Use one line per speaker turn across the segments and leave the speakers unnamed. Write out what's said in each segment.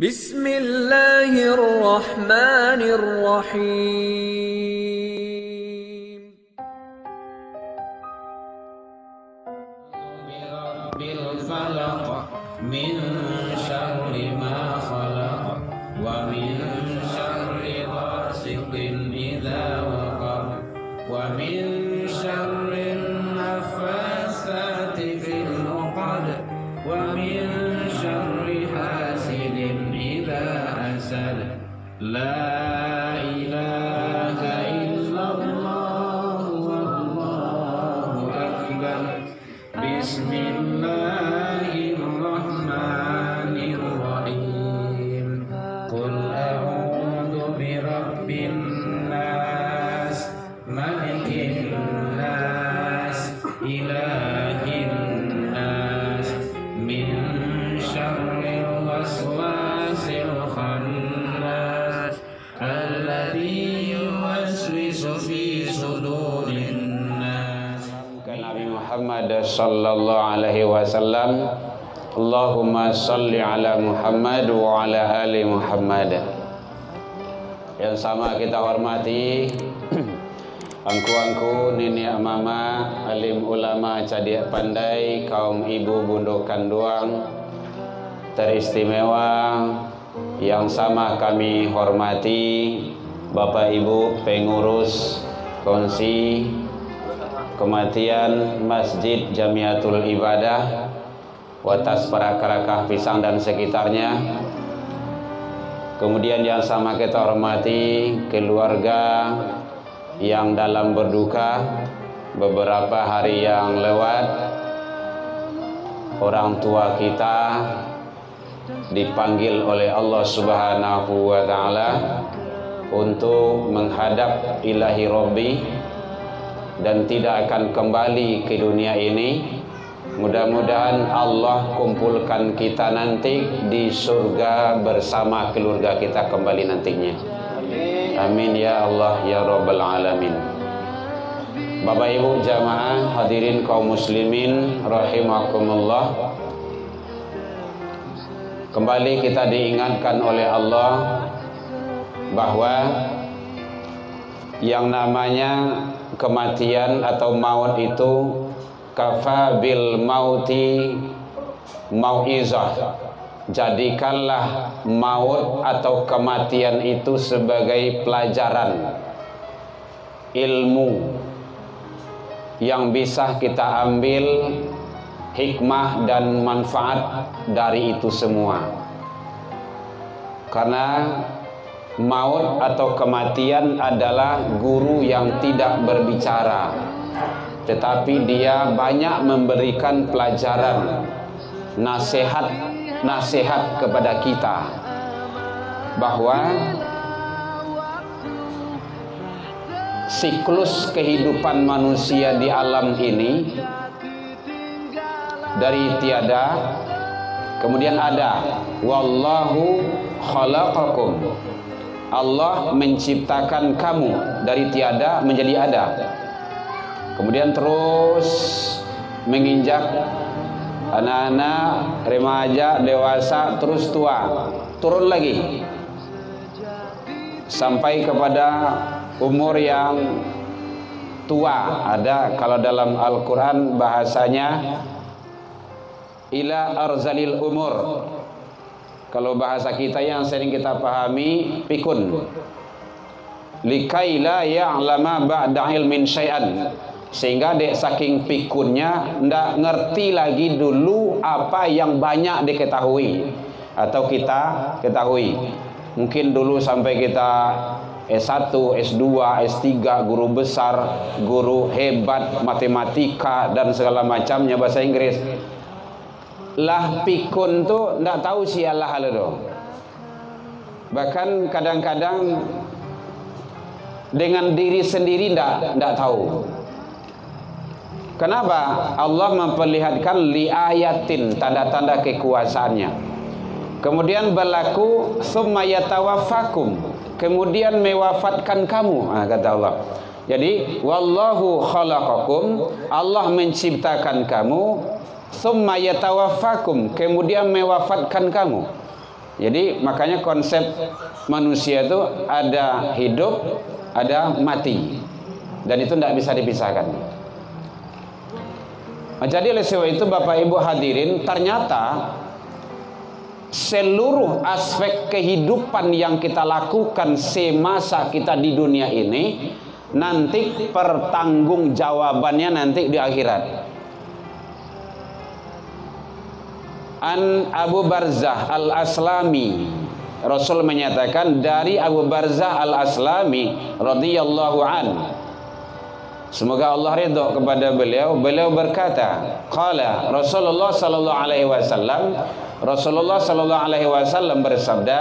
Bismillahirrahmanirrahim.
Bil falaq min syarri ma khalaq wa min syarri ghasiqin idza waqab wa min syarri naffasati fil 'uqad wa min syarri hasidin idza hasad. La ilaha illallah wallahu akbar. Bismillahirrahmanirrahim. Qul a'udzu birabbin nas, malikin nas, ilahin nas, min syarril waswasil khannas, alladzi yuwaswisu fi sudurin nas. Nabi Muhammad sallallahu alaihi wasallam. Allahumma salli ala Muhammad wa ala ali Muhammad. Yang sama kita hormati angku-angku, nini mama, alim ulama, cadik pandai, kaum ibu bunduk kanduang teristimewa. Yang sama kami hormati Bapak Ibu pengurus kongsi kematian Masjid Jamiatul Ibadah Watas Parakarakah Pisang dan sekitarnya. Kemudian yang sama kita hormati keluarga yang dalam berduka beberapa hari yang lewat. Orang tua kita dipanggil oleh Allah Subhanahu wa Ta'ala untuk menghadap Ilahi Rabbi dan tidak akan kembali ke dunia ini. Mudah-mudahan Allah kumpulkan kita nanti di surga bersama keluarga kita kembali nantinya. Amin ya Allah ya Rabbal Alamin. Bapak Ibu jamaah hadirin kaum muslimin rahimakumullah. Kembali kita diingatkan oleh Allah bahwa yang namanya kematian atau maut itu kafa bil mauti mau'izah. Jadikanlah maut atau kematian itu sebagai pelajaran ilmu yang bisa kita ambil hikmah dan manfaat dari itu semua. Karena maut atau kematian adalah guru yang tidak berbicara, tetapi dia banyak memberikan pelajaran, nasihat kepada kita bahwa siklus kehidupan manusia di alam ini dari tiada kemudian ada. Wallahu khalaqakum. Allah menciptakan kamu dari tiada menjadi ada. Kemudian terus menginjak anak-anak, remaja, dewasa, terus tua, turun lagi sampai kepada umur yang tua. Ada kalau dalam Al-Quran bahasanya ila arzalil umur. Kalau bahasa kita yang sering kita pahami pikun. Likaila ya'lama ba'da ilmin syai'an. Sehingga dek saking pikunnya ndak ngerti lagi dulu apa yang banyak diketahui atau kita ketahui. Mungkin dulu sampai kita S1, S2, S3, guru besar, guru hebat matematika dan segala macamnya bahasa Inggris. Lah pikun tu ndak tahu sialah halo. Bahkan kadang-kadang dengan diri sendiri ndak tahu. Kenapa? Allah memperlihatkan liayatin, tanda-tanda kekuasaannya. Kemudian berlaku summa yatawaffakum, kemudian mewafatkan kamu. Kata Allah. Jadi wallahu khalaqakum, Allah menciptakan kamu, summa yatawaffakum, kemudian mewafatkan kamu. Jadi makanya konsep manusia itu ada hidup, ada mati, dan itu tidak bisa dipisahkan. Jadi oleh sebab itu Bapak Ibu hadirin, ternyata seluruh aspek kehidupan yang kita lakukan semasa kita di dunia ini nanti pertanggungjawabannya nanti di akhirat. An Abu Barzah Al-Aslami, Rasul menyatakan dari Abu Barzah Al-Aslami radhiyallahu an, semoga Allah ridha kepada beliau, beliau berkata, qala Rasulullah sallallahu alaihi wasallam, Rasulullah sallallahu alaihi wasallam bersabda,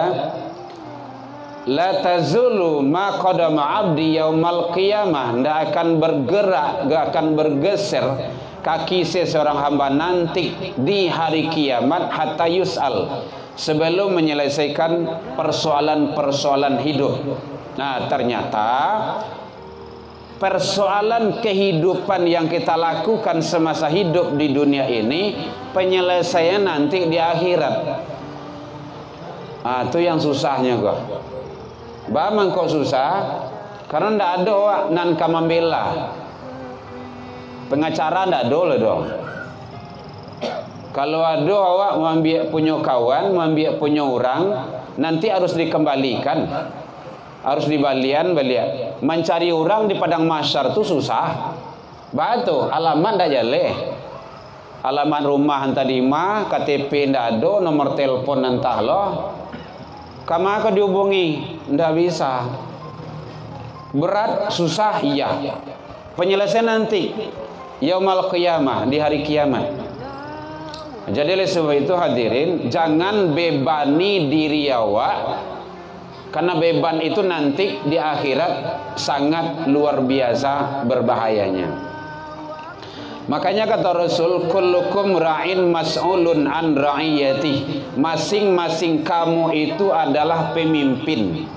la tazulu ma qadama 'abdi yaumal qiyamah, tidak akan bergerak, tidak akan bergeser kaki seseorang hamba nanti di hari kiamat hatta yus'al, sebelum menyelesaikan persoalan-persoalan hidup. Nah, ternyata persoalan kehidupan yang kita lakukan semasa hidup di dunia ini penyelesaian nanti di akhirat. Itu yang susahnya kok. Bagaimana kok susah? Karena tidak ada wak nan kamambela. Pengacara ndak ada dong. Kalau ada awak mengambil punya kawan, mengambil punya orang, nanti harus dikembalikan, harus dibalian balik. Mencari orang di padang mahsyar itu susah. Batu alamat ndak jale, alamat rumah entah di mana, KTP ndak ada, nomor telepon entah loh. Kama kau dihubungi ndak bisa. Berat, susah, iya. Penyelesaian nanti Yaumal qiyamah, di hari kiamat. Jadi oleh sebab itu hadirin, jangan bebani diri awak, karena beban itu nanti di akhirat sangat luar biasa berbahayanya. Makanya kata Rasul, kullukum ra'in mas'ulun an ra'iyati, masing-masing kamu itu adalah pemimpin.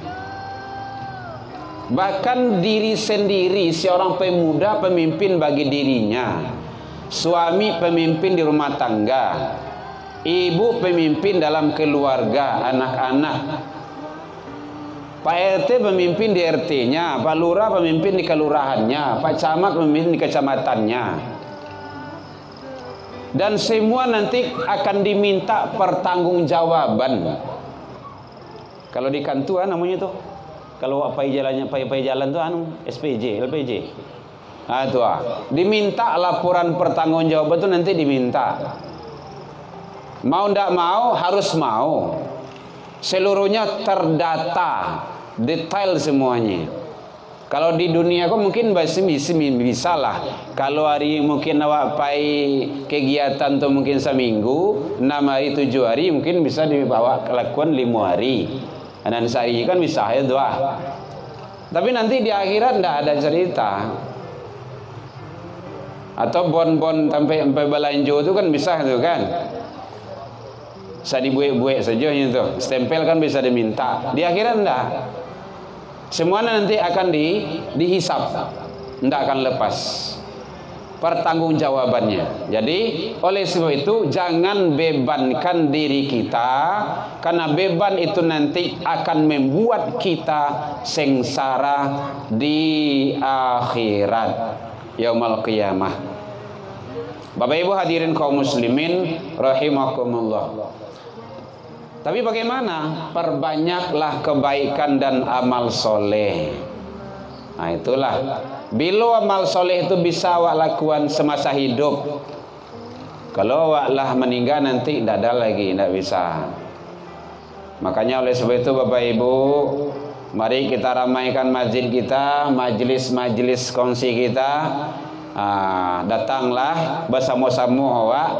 Bahkan diri sendiri, seorang pemuda pemimpin bagi dirinya, suami pemimpin di rumah tangga, ibu pemimpin dalam keluarga, anak-anak, Pak RT pemimpin di RT-nya, Pak Lurah pemimpin di kelurahannya, Pak Camat pemimpin di kecamatannya. Dan semua nanti akan diminta pertanggungjawaban. Kalau di kantor namanya tuh, kalau apa jalannya, pai jalan tuh SPJ, LPJ. Itu diminta laporan pertanggungjawaban itu nanti diminta. Mau ndak mau harus mau. Seluruhnya terdata, detail semuanya. Kalau di dunia kok mungkin bisa lah. Kalau hari mungkin awak pai kegiatan tuh mungkin seminggu, 6 hari 7 hari mungkin bisa dibawa lakukan 5 hari. Dan sehari kan bisa ya doa. Tapi nanti di akhirat ndak ada cerita. Atau bon-bon sampai belanja itu kan bisa itu kan. Bisa dibuek-buek saja itu. Stempel kan bisa diminta. Di akhirat ndak. Semuanya nanti akan dihisap. Ndak akan lepas pertanggungjawabannya. Jadi oleh sebab itu jangan bebankan diri kita, karena beban itu nanti akan membuat kita sengsara di akhirat yaumul qiyamah. Bapak Ibu hadirin kaum muslimin rahimakumullah. Tapi bagaimana? Perbanyaklah kebaikan dan amal soleh. Nah itulah, bila amal soleh itu bisa awak lakukan semasa hidup, kalau awak lah meninggal nanti tidak ada lagi, tidak bisa. Makanya oleh sebab itu Bapak Ibu, mari kita ramaikan masjid kita, majelis-majelis kongsi kita. Datanglah bersama-sama awak.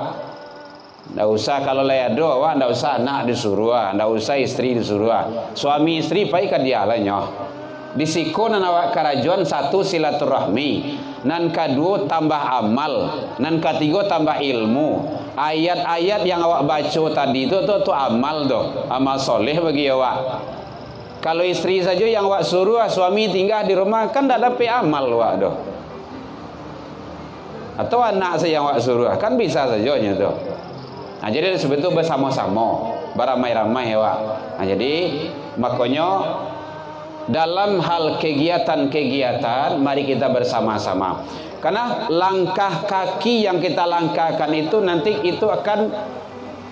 Tidak usah kalau layado awak, tidak usah anak disuruh, tidak usah istri disuruh. Suami istri pai ka dia lah nyoh. Disiko nan awak karajuan, satu silaturahmi, nan kedua tambah amal, nan ketiga tambah ilmu. Ayat-ayat yang awak baca tadi itu amal tuh, amal soleh bagi awak. Kalau istri saja yang awak suruh, suami tinggal di rumah kan tidak dapat amal awak tuh. Atau anak saja yang awak suruh kan bisa saja tuh. Nah, jadi sebetulnya bersama-sama, beramai-ramai ya, Wak. Nah, jadi makanya dalam hal kegiatan-kegiatan mari kita bersama-sama. Karena langkah kaki yang kita langkahkan itu nanti itu akan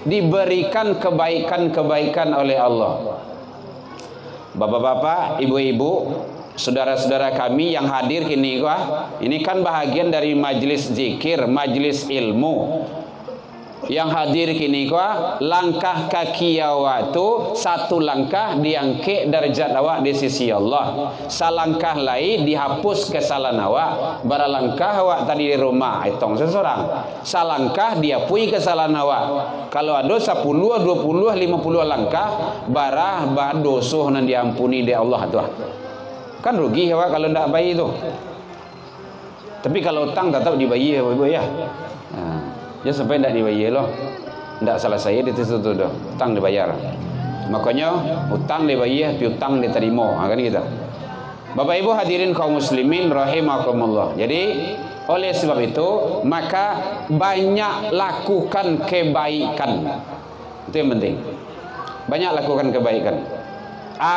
diberikan kebaikan-kebaikan oleh Allah. Bapak-bapak, ibu-ibu, saudara-saudara kami yang hadir kini ini kan bahagian dari majelis zikir, majelis ilmu. Yang hadir kini langkah kaki awak tu satu langkah diangkat derajat awak di sisi Allah, salangkah lain dihapus kesalahan awak. Baralangkah awak tadi di rumah hitong seseorang, salangkah diapui kesalahan awak. Kalau ada 10, 20, 50 langkah barah dosa nan diampuni di Allah tu. Kan rugi awak kalau ndak bayi tu. Tapi kalau utang tetap dibayar ibu ya. Ya sampai tidak dibayar loh, tidak salah saya di situ tuh, utang dibayar. Makanya utang dibayar, piutang diterima, kan gitu. Bapak Ibu hadirin kaum muslimin rahimakumullah. Jadi oleh sebab itu maka banyak lakukan kebaikan, itu yang penting. Banyak lakukan kebaikan.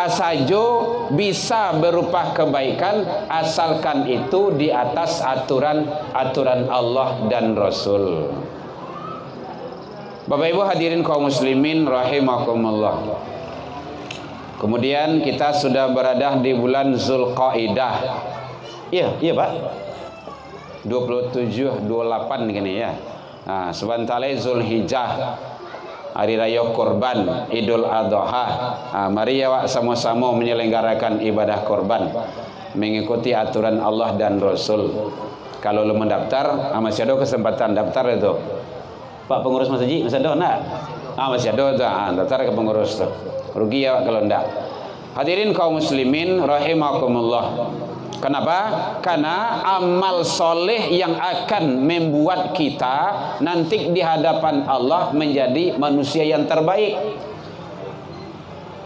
Saja bisa berupa kebaikan asalkan itu di atas aturan Allah dan Rasul. Bapak Ibu hadirin kaum muslimin rahimakumullah. Kemudian kita sudah berada di bulan Zulqaidah. Iya Pak. 27 28 gini ya. Nah, sebentar lagi Zulhijjah. Hari Raya Korban, Idul Adha. Mari ya sama-sama menyelenggarakan ibadah korban, mengikuti aturan Allah dan Rasul. Kalau lo mendaftar, masih ada kesempatan daftar itu. Pak pengurus masjid masih ada enggak? Masih ada tuh. Daftar ke pengurus tuh. Rugi ya kalau enggak. Hadirin kaum muslimin rahimakumullah. Kenapa? Karena amal soleh yang akan membuat kita nanti di hadapan Allah menjadi manusia yang terbaik.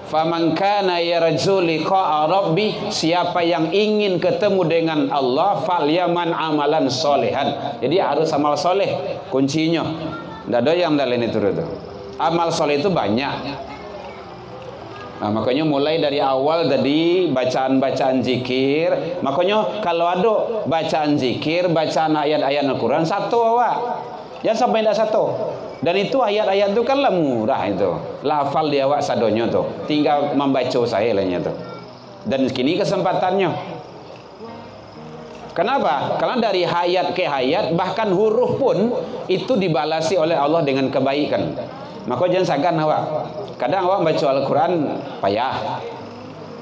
Faman kana yarju liqa'a rabbih, siapa yang ingin ketemu dengan Allah falyaman amalan solehan. Jadi harus amal soleh kuncinya. Tidak ada yang lain itu. Amal soleh itu banyak. Nah, makanya mulai dari awal tadi bacaan-bacaan zikir. Makanya kalau ada bacaan zikir, bacaan ayat-ayat Al-Quran satu awak, jangan sampai tidak satu. Dan itu ayat-ayat itu kan murah itu, lafal di awak sadonyo tuh, tinggal membaca saya lainnya tuh. Dan kini kesempatannya. Kenapa? Karena dari hayat ke hayat, bahkan huruf pun itu dibalasi oleh Allah dengan kebaikan. Maka jangan sangkan awak. Kadang awak baca Al-Quran payah.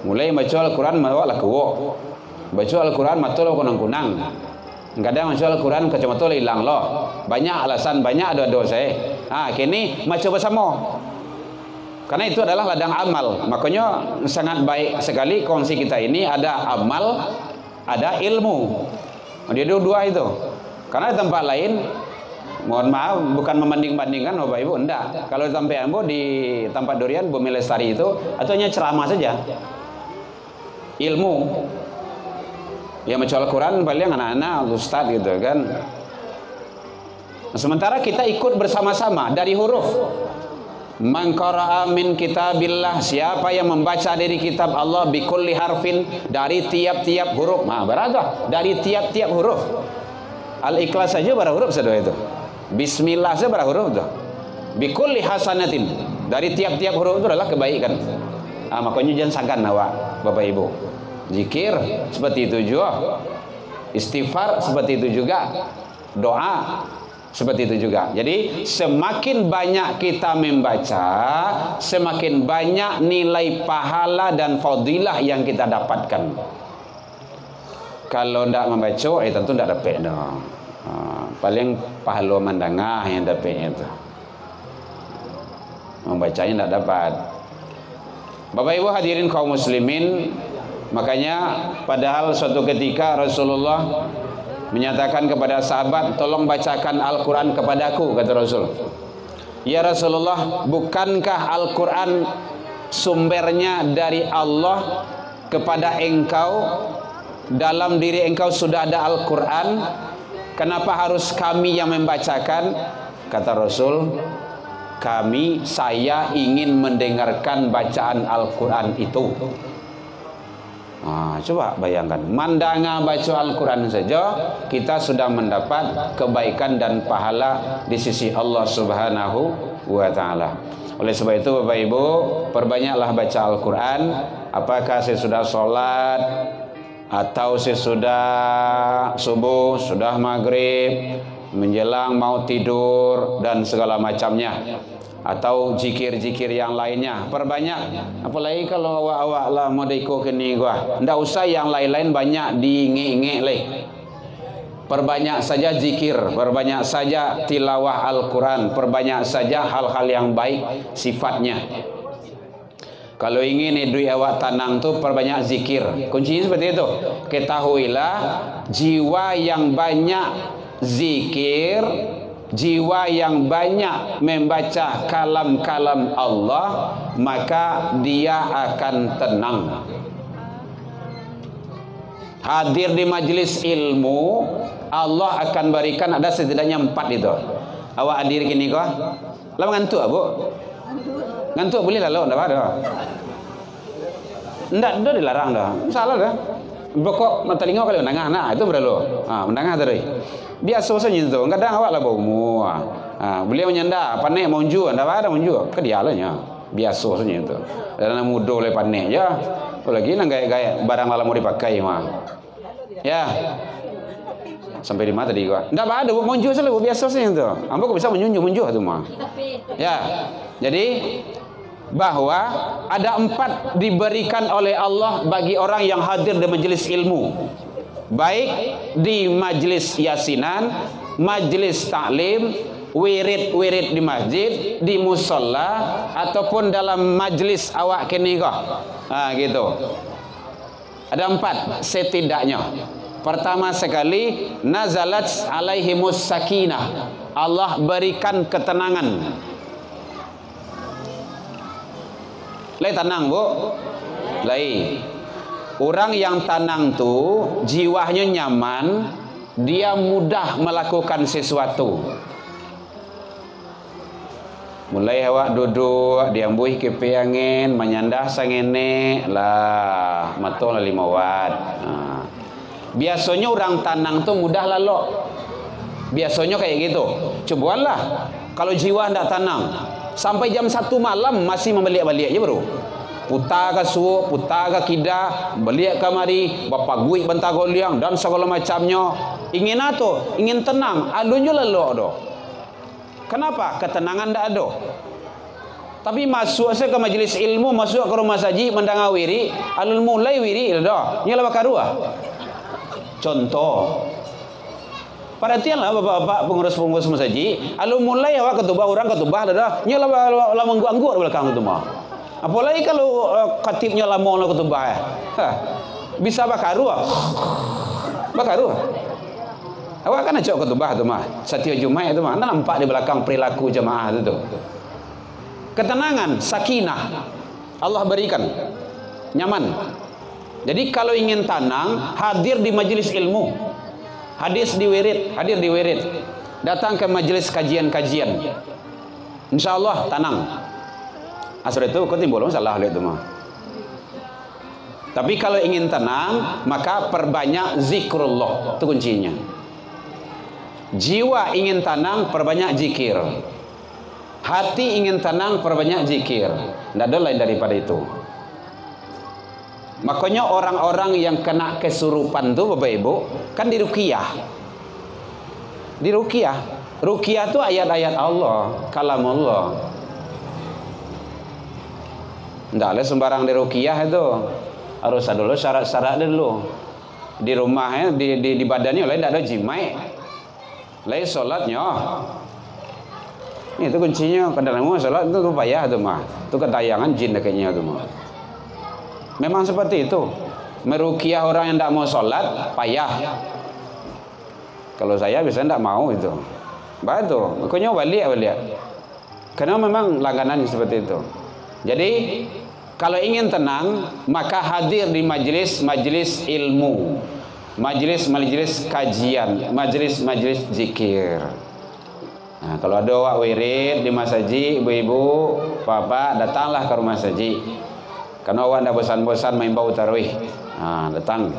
Mulai baca Al-Quran awak lakuwo. Baca Al-Quran matul kunang-kunang. Kadang baca Al-Quran kacamata hilang loh. Banyak alasan, banyak ada dosa. Kini baca bersama. Karena itu adalah ladang amal. Makanya sangat baik sekali kongsi kita ini ada amal, ada ilmu. Dia dua itu. Karena di tempat lain, mohon maaf, bukan membanding-bandingkan Bapak Ibu, enggak. Kalau sampai Ambo di tempat Durian Bumi Lestari itu, atau hanya ceramah saja. Ilmu. Ya baca Al-Quran paling anak-anak, ustaz gitu kan. Sementara kita ikut bersama-sama dari huruf. Man qara'a min kitabillah, siapa yang membaca dari kitab Allah bikulli harfin, dari tiap-tiap huruf. Beragam dari tiap-tiap huruf. Al-Ikhlas saja berapa huruf saja itu. Bismillah saja berapa huruf itu. Bikulli hasanatin, dari tiap-tiap huruf itu adalah kebaikan. Makanya jangan sangkan awak Bapak Ibu. Zikir seperti itu juga. Istighfar seperti itu juga. Doa seperti itu juga. Jadi semakin banyak kita membaca, semakin banyak nilai pahala dan fadilah yang kita dapatkan. Kalau tidak membaca, tentu tidak dapat dong. Paling pahala mandangah yang dapat itu. Membacanya tidak dapat. Bapak Ibu hadirin kaum muslimin, makanya padahal suatu ketika Rasulullah menyatakan kepada sahabat, tolong bacakan Al-Quran kepadaku, kata Rasul. Ya Rasulullah, bukankah Al-Quran sumbernya dari Allah kepada engkau? Dalam diri engkau sudah ada Al-Quran, kenapa harus kami yang membacakan? Kata Rasul, saya ingin mendengarkan bacaan Al-Quran itu. Coba bayangkan, mandanga baca Al-Quran saja kita sudah mendapat kebaikan dan pahala di sisi Allah Subhanahu wa Ta'ala. Oleh sebab itu Bapak Ibu, perbanyaklah baca Al-Quran. Apakah saya sudah sholat, atau saya sudah subuh, sudah maghrib, menjelang mau tidur, dan segala macamnya, atau zikir-zikir yang lainnya, perbanyak. Apalagi kalau awak-awak lah mau ikut kini gua, ndak usah yang lain-lain banyak diinge-inge leh. Perbanyak saja zikir, perbanyak saja tilawah Al-Quran, perbanyak saja hal-hal yang baik sifatnya. Kalau ingin duit awak tanang tu, perbanyak zikir. Kuncinya seperti itu. Ketahuilah, jiwa yang banyak zikir, jiwa yang banyak membaca kalam-kalam Allah, maka dia akan tenang. Hadir di majlis ilmu, Allah akan berikan ada setidaknya 4 itu. Awak hadir kini kau, lah ngantuk Bu? Ngantuk boleh lah lo, enggak ada. Enggak dilarang dah. Salah dah. Bokok mata telinga kali menengah, nah itu berlalu. Menengah tadi. Biasa saja itu. Kadang awak lah bau. Beliau menyanda, panek monju, enggak ada monju. Ke dia lah nya. Biasa saja itu. Dan mudo le panek ya. Lagi nang gaya-gaya barang lalu mau dipakai mah. Ya. Sampai di mana tadi gua? Enggak ada monju saja biasa saja itu. Ambo kok bisa menjunjung tu mah. Ya. Jadi bahwa ada 4 diberikan oleh Allah bagi orang yang hadir di majelis ilmu, baik di majelis yasinan, majelis taklim, wirid-wirid di masjid, di musola, ataupun dalam majelis awak kini kok. Gitu. Ada 4 setidaknya. Pertama sekali, nazalat alaihimus sakinah, Allah berikan ketenangan. Lai tenang Bu, lai. Orang yang tenang tu jiwanya nyaman, dia mudah melakukan sesuatu. Mulai awak duduk diambuhi kepe angin, menyandah sangene lah, matong lah 5 watt. Biasanya orang tenang tu mudah lalu. Biasanya kayak gitu. Cobalah kalau jiwa tidak tenang, sampai jam 1 malam masih membalik-balik aja baru. Putar ke suuk, putar ke kidah, balik kamari, bapak guik bentar goliang dan segala macamnya. Ingin apa? Ingin tenang. Adunya lalu ada. Kenapa? Ketenangan tidak ada. Tapi masuk saya ke majelis ilmu, masuk ke rumah saji, mendengar wiri, alul mulai wiri dah. Nyala bakarua. Contoh. Perhatianlah bapak-bapak pengurus-pengurus masaji, alu mulai awak ketubah orang ketubah dah, nyala menganggur belakang itu mah. Apalagi kalau khatibnya lama lah ketubah ya. Bisa bakaru. Bakaru. Awak kan ajak ketubah tu mah. Setiap Jumat itu mah nampak di belakang perilaku jemaah itu. Ketenangan, sakinah Allah berikan. Nyaman. Jadi kalau ingin tenang, hadir di majelis ilmu. Hadir di wirid, datang ke majelis kajian-kajian. InsyaAllah tenang. Asal itu kau timbul masalah lihat tu mah. Tapi kalau ingin tenang, maka perbanyak zikrullah, itu kuncinya. Jiwa ingin tenang, perbanyak zikir. Hati ingin tenang, perbanyak zikir. Tidak ada lain daripada itu. Makanya orang-orang yang kena kesurupan tu Bapak Ibu kan diruqyah. Diruqyah. Ruqyah tu ayat-ayat Allah, kalam Allah. Ndaklah sembarang diruqyah itu. Harus ada dulu syarat-syarat dulu. Di rumahnya di badannya lain tidak ada jimai. Lain salatnya. Itu kuncinya. Kadang-kadang salat itu payah tu mah. Itu ketayangan jin kayaknya tu mah. Memang seperti itu. Meruqyah orang yang tidak mau sholat payah. Kalau saya biasanya tidak mau itu. Betul. Makanya balik. Karena memang langganan seperti itu. Jadi kalau ingin tenang, maka hadir di majelis ilmu, majelis kajian, majelis zikir. Nah, kalau ada awak wirid di masjid, ibu-ibu, bapak, datanglah ke rumah masjid. Karena awak dah bosan-bosan main bau tarawih. Nah, datang,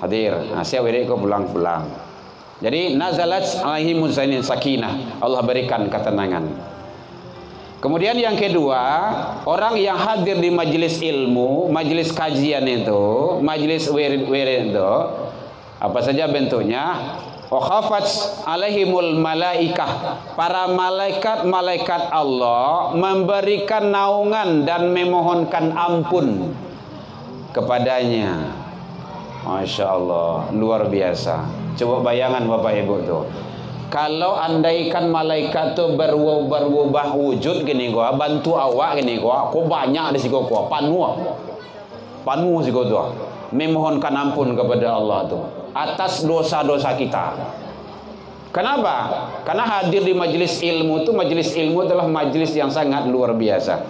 hadir. Nah, siap wirid kau pulang-pulang. Jadi nazalat alaihi muzainin sakinah. Allah berikan ketenangan. Kemudian yang kedua, orang yang hadir di majelis ilmu, majelis kajian itu, majelis wirid itu, apa saja bentuknya, khafat alaihimul malaikah, para malaikat Allah memberikan naungan dan memohonkan ampun kepadanya. Masya Allah, luar biasa. Coba bayangan Bapak Ibu tuh, kalau andaikan malaikat tu berubah wujud gini gua, bantu awak gini gua, kok banyak di situ gua, panu situ tu, memohonkan ampun kepada Allah tu atas dosa-dosa kita. Kenapa? Karena hadir di majelis ilmu tu, majelis ilmu adalah majelis yang sangat luar biasa.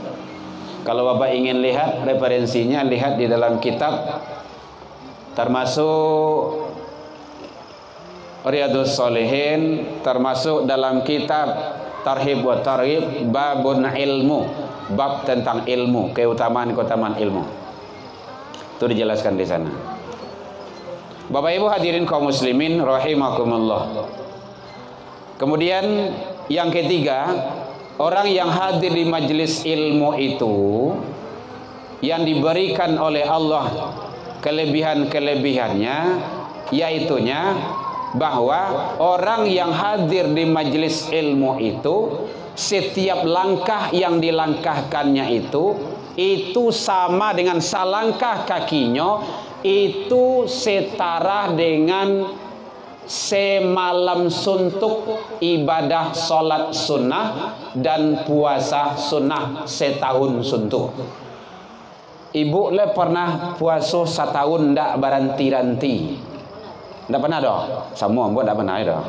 Kalau Bapak ingin lihat referensinya, lihat di dalam kitab, termasuk Riyadhus Shalihin, termasuk dalam kitab Tarhib wa Targhib, babun ilmu, bab tentang ilmu, keutamaan ilmu. Itu dijelaskan di sana. Bapak Ibu hadirin kaum muslimin rahimakumullah. Kemudian yang ketiga, orang yang hadir di majelis ilmu itu yang diberikan oleh Allah kelebihan-kelebihannya, yaitunya bahwa orang yang hadir di majelis ilmu itu, setiap langkah yang dilangkahkannya itu sama dengan salangkah kakinya, itu setara dengan semalam suntuk ibadah solat sunnah dan puasa sunnah setahun suntuk. Ibu le pernah puasa setahun ndak baranti-ranti? Ndak pernah dah. Semua buat ndak pernah dah.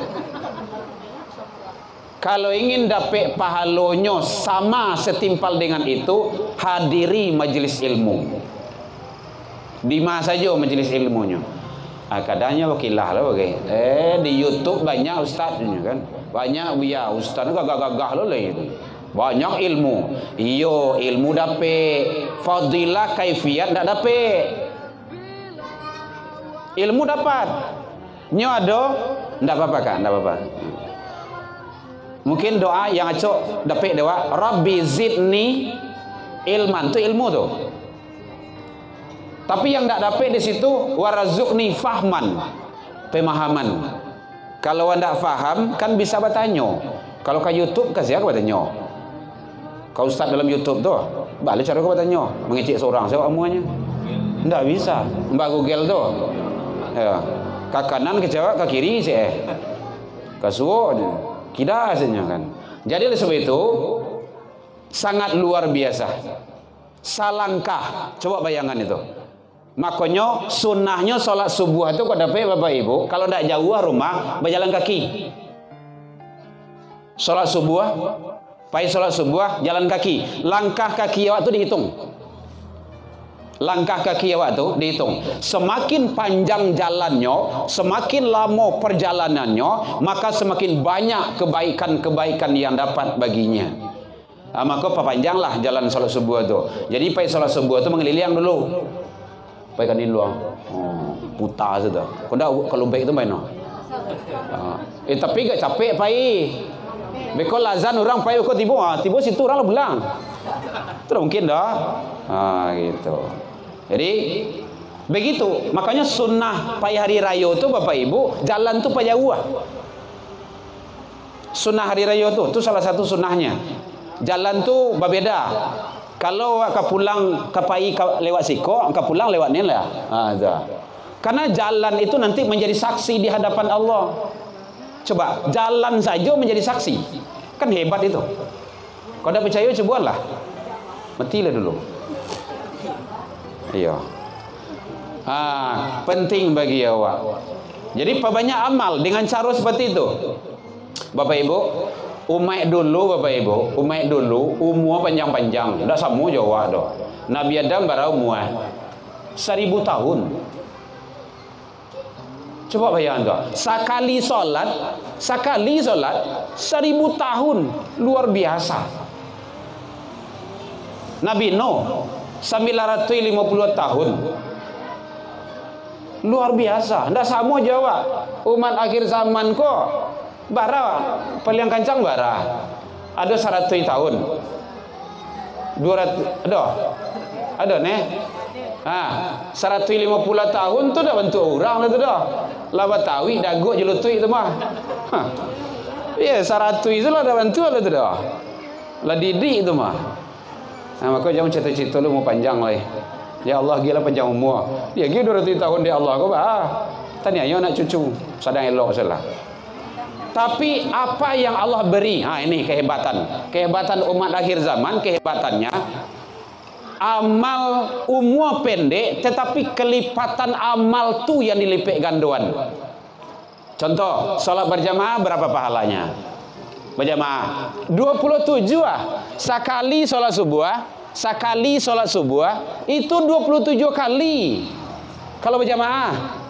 Kalau ingin dapat pahalonyo sama setimpal dengan itu, hadiri majelis ilmu. Di mana saja majelis ilmunya. Kadangnya wakilah lah bagi. Di YouTube banyak ustaznya kan. Banyak ya ustaz gagah-gagah lo lah itu. Banyak ilmu. Iyo ilmu dapat, fadilah kaifiat ndak dapat. Ilmu dapat. Nyo ada ndak apa-apa kan, ndak apa-apa. Mungkin doa yang acok dapat doa Rabbi zidni ilman, tu ilmu tu. Tapi yang tak dapat di situ warazukni fahman, pemahaman. Kalau anda faham kan bisa bertanya. Kalau ke YouTube kan siapa bertanya? Kau ustaz dalam YouTube tu, balik cara kau bertanya, mengecek seorang siapa semuanya. Tak bisa. Mbak Google tu. Ya. Ke kanan ke jawab ke kiri sih ke suo kida saja kan. Jadi oleh sebab itu sangat luar biasa. Salangkah, coba bayangan itu. Makanya sunnahnya sholat subuh itu kau dapat Bapak Ibu, kalau tidak jauh rumah berjalan kaki. Sholat subuh, pai sholat subuh jalan kaki. Langkah kaki awak itu dihitung. Langkah kaki awak itu dihitung. Semakin panjang jalannya, semakin lama perjalanannya, maka semakin banyak kebaikan-kebaikan yang dapat baginya. Maka perpanjanglah jalan sholat subuh itu. Jadi pai sholat subuh itu mengeliling dulu. Pai kan dulu. Putar saja. Kalau baik itu main. Tapi gak capek pai. Bekal azan orang pai kok tiba situ orang lah pulang. Itu mungkin dah. Gitu. Jadi begitu. Makanya sunnah pai hari raya tu Bapak Ibu, jalan tu pai jauh. Sunnah hari raya tu salah satu sunnahnya. Jalan tu berbeda. Kalau kau pulang ke pai lewat siko, kau pulang lewat ni lah. Karena jalan itu nanti menjadi saksi di hadapan Allah. Coba jalan saja menjadi saksi, kan hebat itu. Kalau tidak percaya cobalah, matilah dulu. Iya. Penting bagi awak. Jadi perbanyak amal dengan cara seperti itu. Bapak Ibu, umat dulu Bapak Ibu, umat dulu umur panjang-panjang, tidak sama Jawa dah. Nabi Adam berapa umur? 1000 tahun. Coba bayangkan tuh. Sekali solat 1000 tahun, luar biasa. Nabi Nuh 950 tahun. Luar biasa. Ndak sama Jawa. Umat akhir zaman kok bara paling kencang bara. Ada 100 tahun. 200 ada nih. 150 tahun tu dah bentuk orang lah tu dah. Lah Betawi dagu jelutui tu mah. Ya 100 tu lah dah bentuk lah tu dah. Lah didik tu mah. Maka jangan cerita-cerita lu mau panjang lah. Ya Allah gila panjang umur. Dia gila 200 tahun dia Allah kau bah. Tanya ayo nak cucu. Sadang elok salah. Tapi apa yang Allah beri, ini kehebatan. Kehebatan umat akhir zaman, kehebatannya amal umur pendek tetapi kelipatan amal tu yang dilipat ganduan. Contoh, salat berjamaah berapa pahalanya? Berjamaah 27 sekali salat subuh, itu 27 kali kalau berjamaah.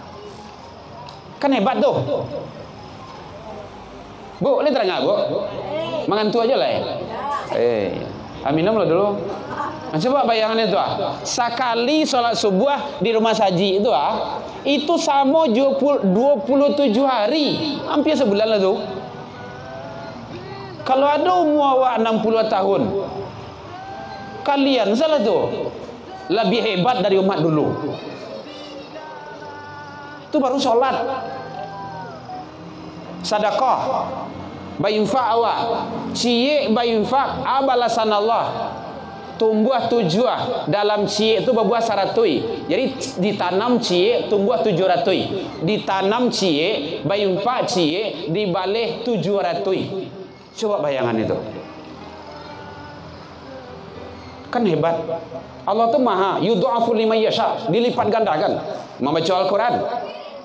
Kan hebat tuh. Bu, boleh terang Bu? Mengantuk aja lah. Minum lah dulu. Coba bayangan itu sekali sholat subuh di rumah saji itu sama 27 hari, hampir sebulan lah tuh. Kalau ada umur 60 tahun, kalian salah tuh lebih hebat dari umat dulu. Itu baru sholat. Sedekah bayinfak awak cie bayinfak abalasan Allah tumbuh 7 dalam cie itu berbuah 100. Jadi ditanam cie tumbuh 700, ditanam cie bayinfak cie dibalik 700. Coba bayangan itu, kan hebat. Allah tuh maha yudha'afu liman yasha, dilipat gandakan. Membaca Al-Quran,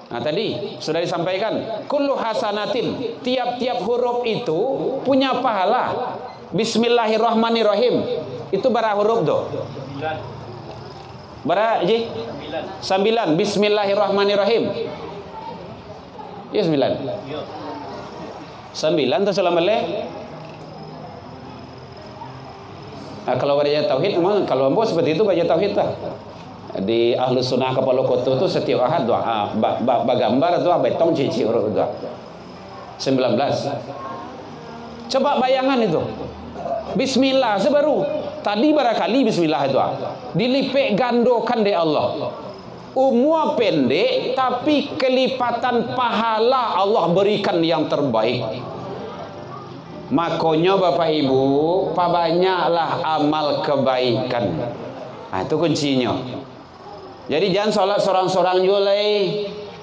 tadi sudah disampaikan, kullu hasanatin, tiap-tiap huruf itu punya pahala. Bismillahirrahmanirrahim, itu berapa huruf tuh? 9. Berapa Ji? 9. Bismillahirrahmanirrahim. Ya 9. 9 tu salam balik. Kalau baca tauhid memang kalau ambo seperti itu baca tauhid lah. Di Ahlus Sunnah Kepala Koto tu setiap ahad doa bagambar tu betong cici huruf tu 19. Coba bayangan itu. Bismillah sebaru. Tadi barangkali bismillah itu dilipet gandokan dari Allah. Umur pendek tapi kelipatan pahala Allah berikan yang terbaik. Makanya Bapak Ibu, banyaklah amal kebaikan. Itu kuncinya. Jadi jangan sholat sorang-sorang juga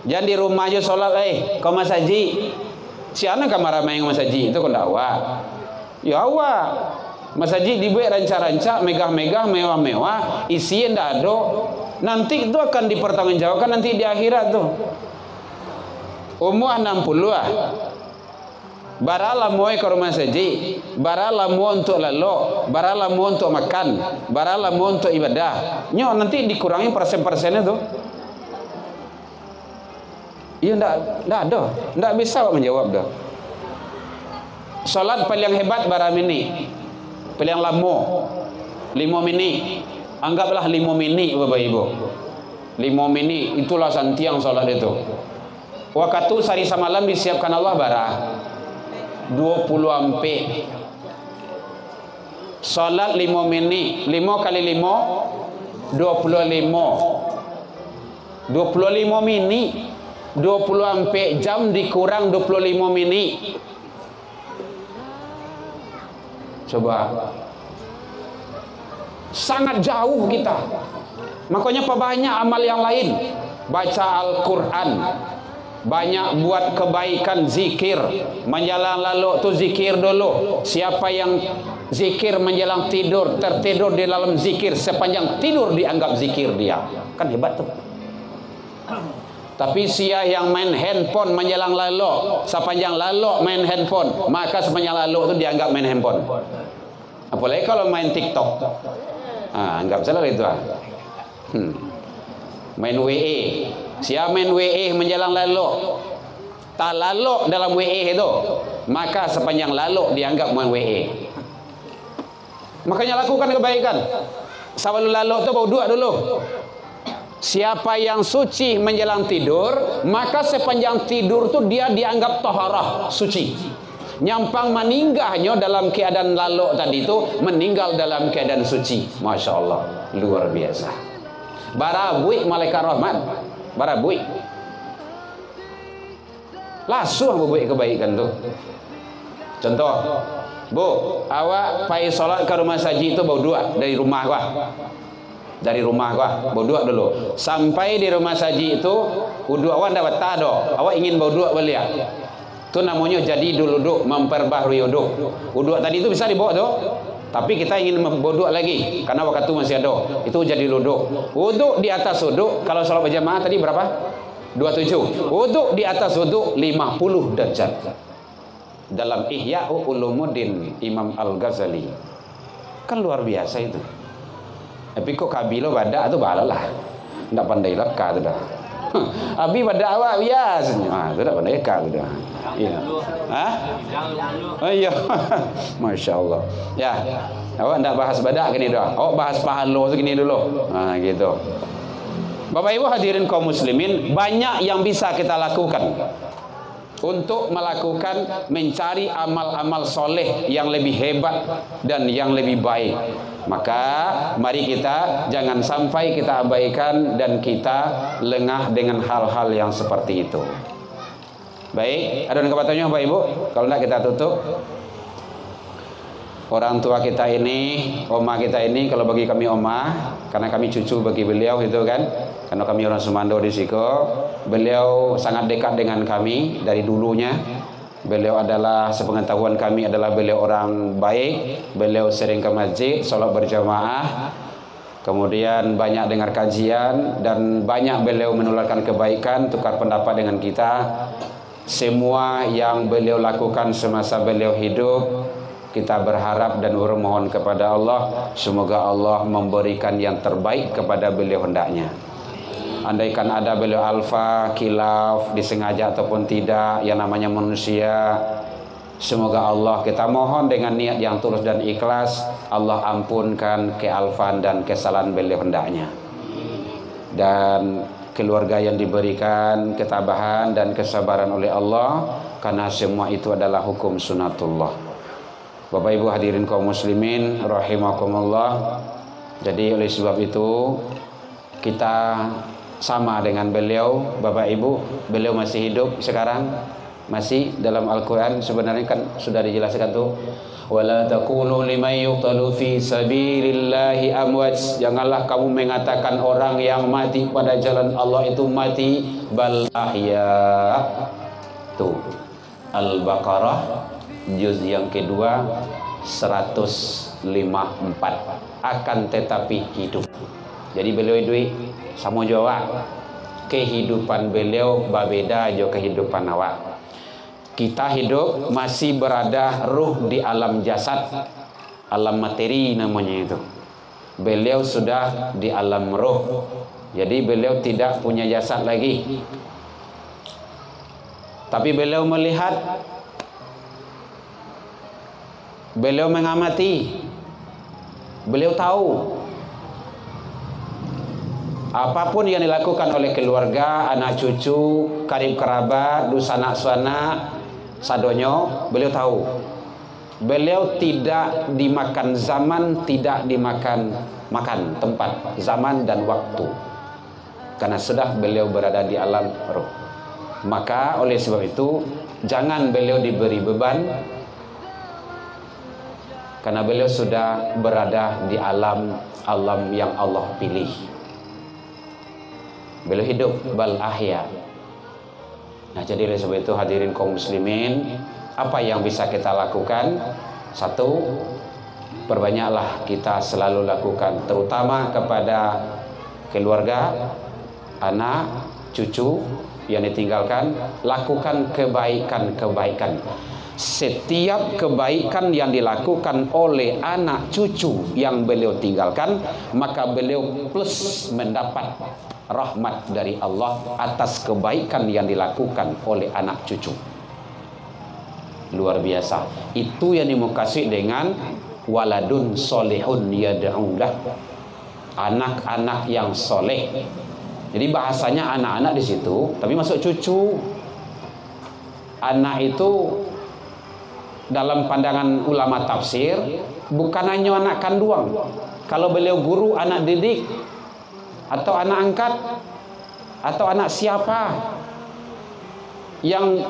jangan di rumah aja sholat kau masaji. Si anak kamar main masaji itu kau dakwa. Ya awak masaji dibuat ranca-ranca, megah-megah, mewah-mewah, isinya ndak ada. Nanti itu akan dipertanggungjawabkan nanti di akhirat tuh. Umur 60 baralah mau ke rumah saji, baralah mau untuk lalu, baralah mau untuk makan, baralah mau untuk ibadah. Nyo nanti dikurangi persen-persennya tuh. Iya ndak ada, ndak bisa menjawab dah. Salat paling hebat baram ini, paling lama 5 menit. Anggaplah 5 menit Bapak Ibu. 5 menit itulah santiang salat itu. Waktu sehari semalam disiapkan Allah bara 20 ampe. Salat 5 menit, 5 kali 5 25. 25 menit 20 ampe jam dikurang 25 menit. Coba sangat jauh kita. Makanya banyak amal yang lain. Baca Al-Quran, banyak buat kebaikan, zikir menjelang lalu tu zikir dulu. Siapa yang zikir menjelang tidur, tertidur di dalam zikir sepanjang tidur dianggap zikir dia. Kan hebat tuh. Tapi siapa yang main handphone menjelang lalu, sepanjang lalu main handphone, maka sepanjang lalu itu dianggap main handphone. Apalagi kalau main TikTok, anggap salah itu. Main WE, Siapa main WE menjelang lalu, tak lalu dalam WE itu, maka sepanjang lalu dianggap main WE. Makanya lakukan kebaikan. Sebelum lalu itu bau dua dulu. Siapa yang suci menjelang tidur, maka sepanjang tidur itu dia dianggap taharah, suci. Nyampang meninggalnya dalam keadaan lalu tadi itu, meninggal dalam keadaan suci. Masya Allah, luar biasa. Barabui malaikat rahmat, barabui. Langsung berbuat kebaikan tuh. Contoh, Bu, awak pergi sholat ke rumah saji itu bau dua dari rumah gua. Dari rumah gua, bau dua dulu. Sampai di rumah saji itu, wudu awak dapat tado. Awak ingin bau dua beliau. Itu namanya jadi dulu memperbaharui wudu. Wudu tadi itu bisa dibawa tuh. Tapi kita ingin membodok lagi karena waktu itu masih ada. Itu jadi wudu. Wudu di atas wudu, kalau sholat berjamaah tadi berapa? 27. Wudu di atas wudu 50 derajat. Dalam Ihya Ulumuddin Imam Al-Ghazali. Kan luar biasa itu. Tapi kok kabilo badak tu balalah. Ndak pandai leka tu dah. Abi badak awak biasanya. Ah, tu dak pandai leka tu dah. Iya. Hah? Oh iya. Masya Allah. Ya. Awak ndak bahas badak gini dah. Awak bahas pahala segini dulu. Ah, gitu. Bapak Ibu hadirin kaum muslimin, banyak yang bisa kita lakukan untuk melakukan mencari amal-amal soleh yang lebih hebat dan yang lebih baik. Maka mari kita jangan sampai kita abaikan dan kita lengah dengan hal-hal yang seperti itu. Baik, ada kepatannya Bapak Ibu? Kalau tidak kita tutup. Orang tua kita ini, oma kita ini, kalau bagi kami oma, karena kami cucu bagi beliau itu kan, karena kami orang Sumando di Siko, beliau sangat dekat dengan kami dari dulunya. Beliau adalah, sepengetahuan kami adalah beliau orang baik, beliau sering ke masjid, sholat berjamaah, kemudian banyak dengar kajian, dan banyak beliau menularkan kebaikan, tukar pendapat dengan kita. Semua yang beliau lakukan semasa beliau hidup, kita berharap dan bermohon kepada Allah, semoga Allah memberikan yang terbaik kepada beliau hendaknya. Andaikan ada beliau alfa, khilaf, disengaja ataupun tidak, yang namanya manusia, semoga Allah, kita mohon dengan niat yang tulus dan ikhlas, Allah ampunkan kealfan dan kesalahan beliau hendaknya. Dan keluarga yang diberikan ketabahan dan kesabaran oleh Allah, karena semua itu adalah hukum sunatullah. Bapak Ibu hadirin kaum muslimin rahimakumullah. Jadi oleh sebab itu kita sama dengan beliau. Bapak Ibu, beliau masih hidup sekarang, masih dalam Al-Quran sebenarnya kan sudah dijelaskan tuh, wala taqulu liman yuqtalu fi sabilillahi amwat. Janganlah kamu mengatakan orang yang mati pada jalan Allah itu mati, bal ahya. Tuh Al-Baqarah juz yang kedua 154, akan tetapi hidup. Jadi beliau itu sama jawab, kehidupan beliau berbeda jo kehidupan awak. Kita hidup masih berada ruh di alam jasad, alam materi namanya itu. Beliau sudah di alam ruh, jadi beliau tidak punya jasad lagi. Tapi beliau melihat, beliau mengamati, beliau tahu apapun yang dilakukan oleh keluarga, anak cucu, karib kerabat, sanak sanak, sadonyo, beliau tahu. Beliau tidak dimakan zaman, tidak dimakan makan tempat, zaman dan waktu, karena sudah beliau berada di alam roh. Maka oleh sebab itu jangan beliau diberi beban, karena beliau sudah berada di alam yang Allah pilih. Beliau hidup bal ahya. Nah, jadi oleh sebab itu hadirin kaum muslimin, apa yang bisa kita lakukan? Satu, perbanyaklah kita selalu lakukan, terutama kepada keluarga, anak, cucu yang ditinggalkan, lakukan kebaikan-kebaikan. Setiap kebaikan yang dilakukan oleh anak cucu yang beliau tinggalkan, maka beliau plus mendapat rahmat dari Allah atas kebaikan yang dilakukan oleh anak cucu. Luar biasa. Itu yang dimukasih dengan waladun solehun yad'ulah, anak-anak yang soleh. Jadi bahasanya anak-anak di situ, tapi masuk cucu. Anak itu dalam pandangan ulama tafsir bukan hanya anak kandung. Kalau beliau guru, anak didik, atau anak angkat, atau anak siapa yang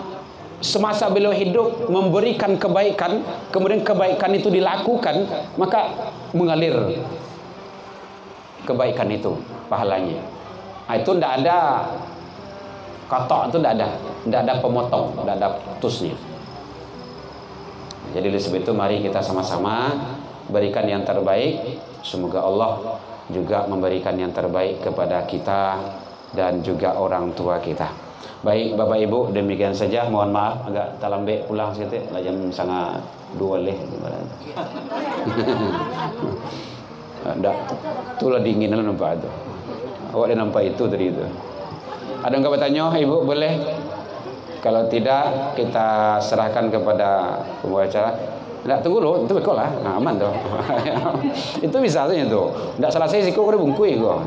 semasa beliau hidup memberikan kebaikan, kemudian kebaikan itu dilakukan, maka mengalir kebaikan itu pahalanya. Itu tidak ada kotak, itu tidak ada pemotong, tidak ada putusnya. Jadi oleh sebab itu mari kita sama-sama berikan yang terbaik. Semoga Allah juga memberikan yang terbaik kepada kita dan juga orang tua kita. Baik Bapak Ibu, demikian saja. Mohon maaf agak terlambat pulang sedikit, jam 1:30 leh. Enggak, itulah dinginnya nampak itu. Awak dah nampak itu tadi itu. Ada yang bertanya, Ibu boleh? Kalau tidak, kita serahkan kepada pembawa. Tidak, tunggu dulu, itu betul lah. Nah, aman tuh. Itu bisa saja tuh. Tidak selesai siku udah bungkui kok.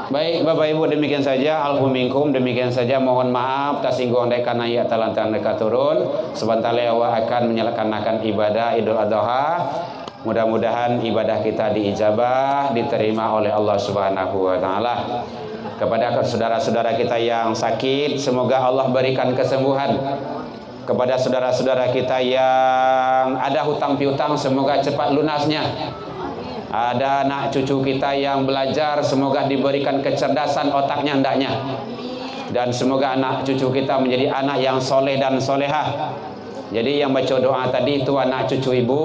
Baik Bapak Ibu, demikian saja. Alfu minkum, demikian saja. Mohon maaf tersinggung karena ia talantan mereka turun. Sebentar lagi awak akan menyelaksanakan ibadah Idul Adha. Mudah-mudahan ibadah kita diijabah, diterima oleh Allah Subhanahu wa taala. Kepada saudara-saudara kita yang sakit, semoga Allah berikan kesembuhan. Kepada saudara-saudara kita yang ada hutang piutang, semoga cepat lunasnya. Ada anak cucu kita yang belajar, semoga diberikan kecerdasan otaknya hendaknya. Dan semoga anak cucu kita menjadi anak yang soleh dan solehah. Jadi yang baca doa tadi itu anak cucu ibu,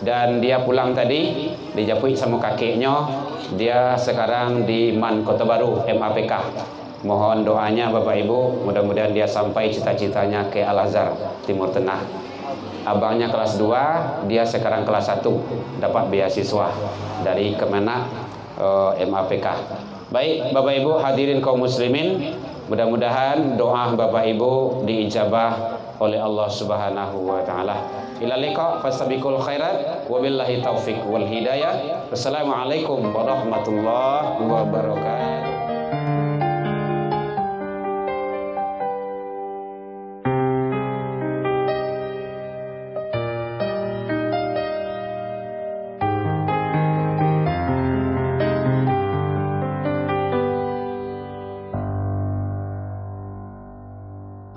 dan dia pulang tadi dijapui sama kakeknya. Dia sekarang di MAN Kota Baru MAPK. Mohon doanya Bapak Ibu, mudah-mudahan dia sampai cita-citanya ke Al-Azhar Timur Tengah. Abangnya kelas 2, dia sekarang kelas 1, dapat beasiswa dari Kemenak MAPK. Baik Bapak Ibu hadirin kaum muslimin, mudah-mudahan doa Bapak Ibu diijabah oleh Allah Subhanahu wa taala. Ila liqa fastabiqul khairat wabillahi taufik wal hidayah. Wassalamualaikum warahmatullahi wabarakatuh.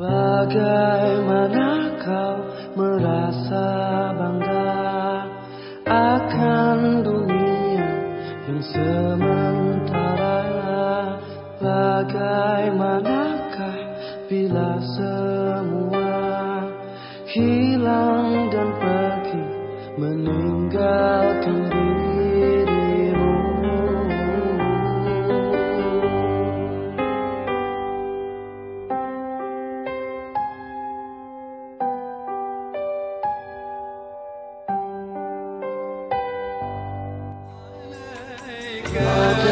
Bagaimana kau merasa bangga akan dunia yang sementara? Bagaimanakah bila semua hilang dan pergi meninggalkan dirimu? Ada